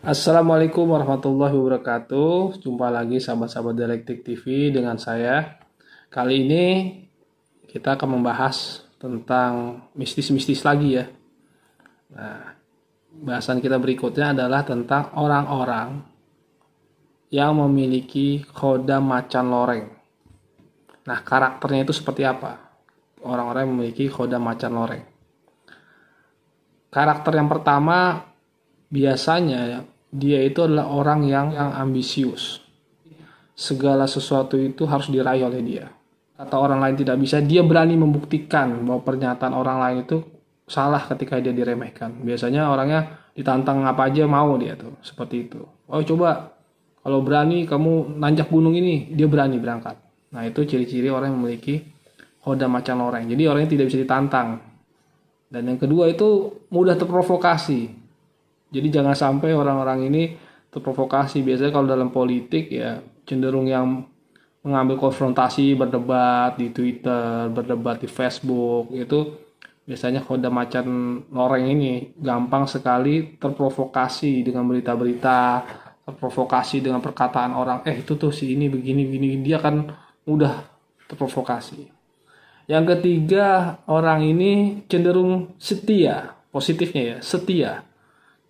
Assalamualaikum warahmatullahi wabarakatuh. Jumpa lagi sahabat-sahabat Dialektik TV dengan saya. Kali ini kita akan membahas tentang mistis-mistis lagi ya. Nah, bahasan kita berikutnya adalah tentang orang-orang yang memiliki khoda macan loreng. Nah, karakternya itu seperti apa? Orang-orang yang memiliki khoda macan loreng. Karakter yang pertama, biasanya dia itu adalah orang yang ambisius. Segala sesuatu itu harus diraih oleh dia. Kata orang lain tidak bisa, dia berani membuktikan bahwa pernyataan orang lain itu salah ketika dia diremehkan. Biasanya orangnya ditantang apa aja mau dia tuh, seperti itu. Oh coba, kalau berani kamu nanjak gunung ini, dia berani berangkat. Nah itu ciri-ciri orang yang memiliki khoda macan loreng. Jadi orangnya tidak bisa ditantang. Dan yang kedua itu mudah terprovokasi. Jadi jangan sampai orang-orang ini terprovokasi. Biasanya kalau dalam politik ya cenderung yang mengambil konfrontasi, berdebat di Twitter, berdebat di Facebook, itu biasanya khoda macan loreng ini gampang sekali terprovokasi dengan berita-berita, terprovokasi dengan perkataan orang, itu tuh si ini begini, dia kan mudah terprovokasi. Yang ketiga, orang ini cenderung setia, positifnya ya, setia.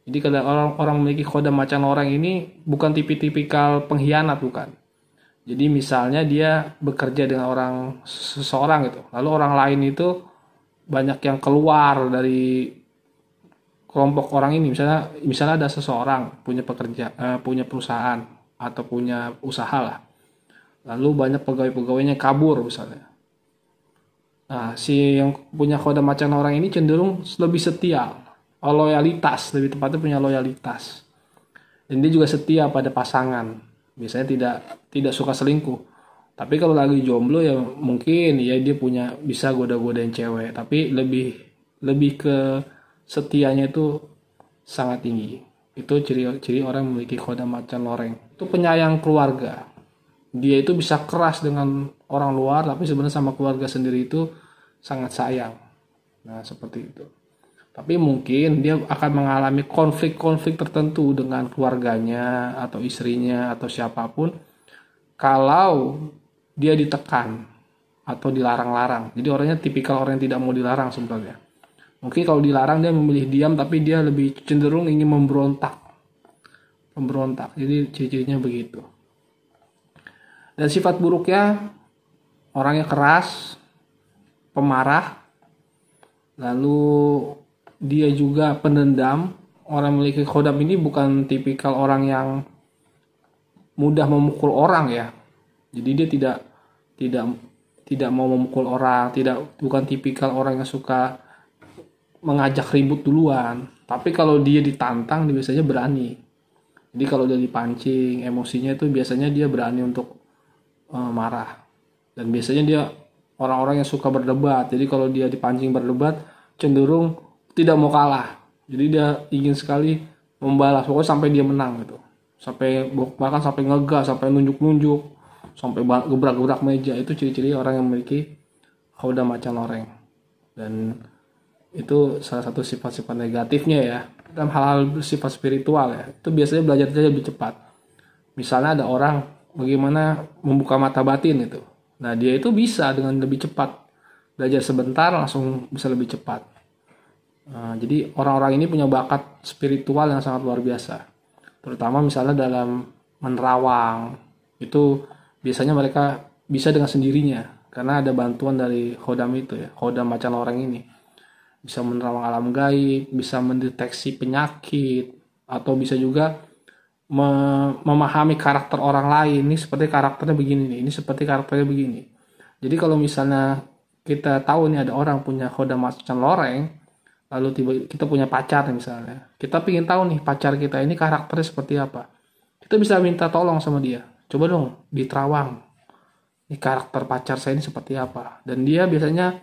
Jadi kalau orang memiliki khoda macan loreng ini bukan tipikal pengkhianat, bukan. Jadi misalnya dia bekerja dengan seseorang gitu, lalu orang lain itu banyak yang keluar dari kelompok orang ini. Misalnya ada seseorang punya perusahaan atau punya usaha lah, lalu banyak pegawai-pegawainya kabur misalnya. Nah, si yang punya khoda macan orang ini cenderung lebih setia, loyalitas, lebih tepatnya punya loyalitas. Dan dia juga setia pada pasangan. Biasanya tidak suka selingkuh. Tapi kalau lagi jomblo ya mungkin ya dia bisa goda-godain cewek, tapi lebih ke setianya itu sangat tinggi. Itu ciri-ciri orang yang memiliki khoda macan loreng. Itu penyayang keluarga. Dia itu bisa keras dengan orang luar, tapi sebenarnya sama keluarga sendiri itu sangat sayang. Nah, seperti itu. Tapi mungkin dia akan mengalami konflik-konflik tertentu dengan keluarganya atau istrinya atau siapapun kalau dia ditekan atau dilarang-larang. Jadi orangnya tipikal orang yang tidak mau dilarang sebenarnya. Mungkin kalau dilarang dia memilih diam, tapi dia lebih cenderung ingin memberontak. Jadi ciri-cirinya begitu. Dan sifat buruknya orangnya keras, pemarah, lalu dia juga pendendam. Orang memiliki khodam ini bukan tipikal orang yang mudah memukul orang ya. Jadi dia tidak mau memukul orang, bukan tipikal orang yang suka mengajak ribut duluan. Tapi kalau dia ditantang, dia biasanya berani. Jadi kalau dia dipancing, emosinya itu biasanya dia berani untuk marah. Dan biasanya dia orang-orang yang suka berdebat. Jadi kalau dia dipancing berdebat, cenderung tidak mau kalah. Jadi dia ingin sekali membalas, pokoknya sampai dia menang gitu. Bahkan sampai ngegas, sampai nunjuk-nunjuk, sampai gebrak-gebrak meja. Itu ciri-ciri orang yang memiliki khoda macan loreng. Dan itu salah satu sifat-sifat negatifnya ya. Dalam hal-hal sifat spiritual ya, itu biasanya belajarnya lebih cepat. Misalnya ada orang bagaimana membuka mata batin itu. Nah, dia itu bisa dengan lebih cepat. Belajar sebentar langsung bisa lebih cepat. Jadi orang-orang ini punya bakat spiritual yang sangat luar biasa. Terutama misalnya dalam menerawang. Itu biasanya mereka bisa dengan sendirinya. Karena ada bantuan dari khodam itu ya. Khodam macan loreng ini. Bisa menerawang alam gaib, bisa mendeteksi penyakit, atau bisa juga memahami karakter orang lain. Ini seperti karakternya begini nih, ini seperti karakternya begini. Jadi kalau misalnya kita tahu nih ada orang punya khoda macan loreng, lalu kita punya pacar nih misalnya, kita ingin tahu nih pacar kita ini karakternya seperti apa, kita bisa minta tolong sama dia, coba dong diterawang ini karakter pacar saya ini seperti apa. Dan dia biasanya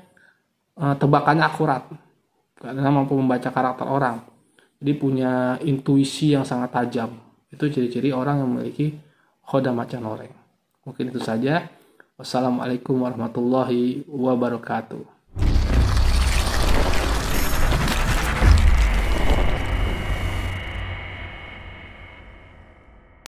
tebakannya akurat karena mampu membaca karakter orang. Jadi punya intuisi yang sangat tajam. Itu ciri-ciri orang yang memiliki khoda macan loreng. Mungkin itu saja. Wassalamualaikum warahmatullahi wabarakatuh.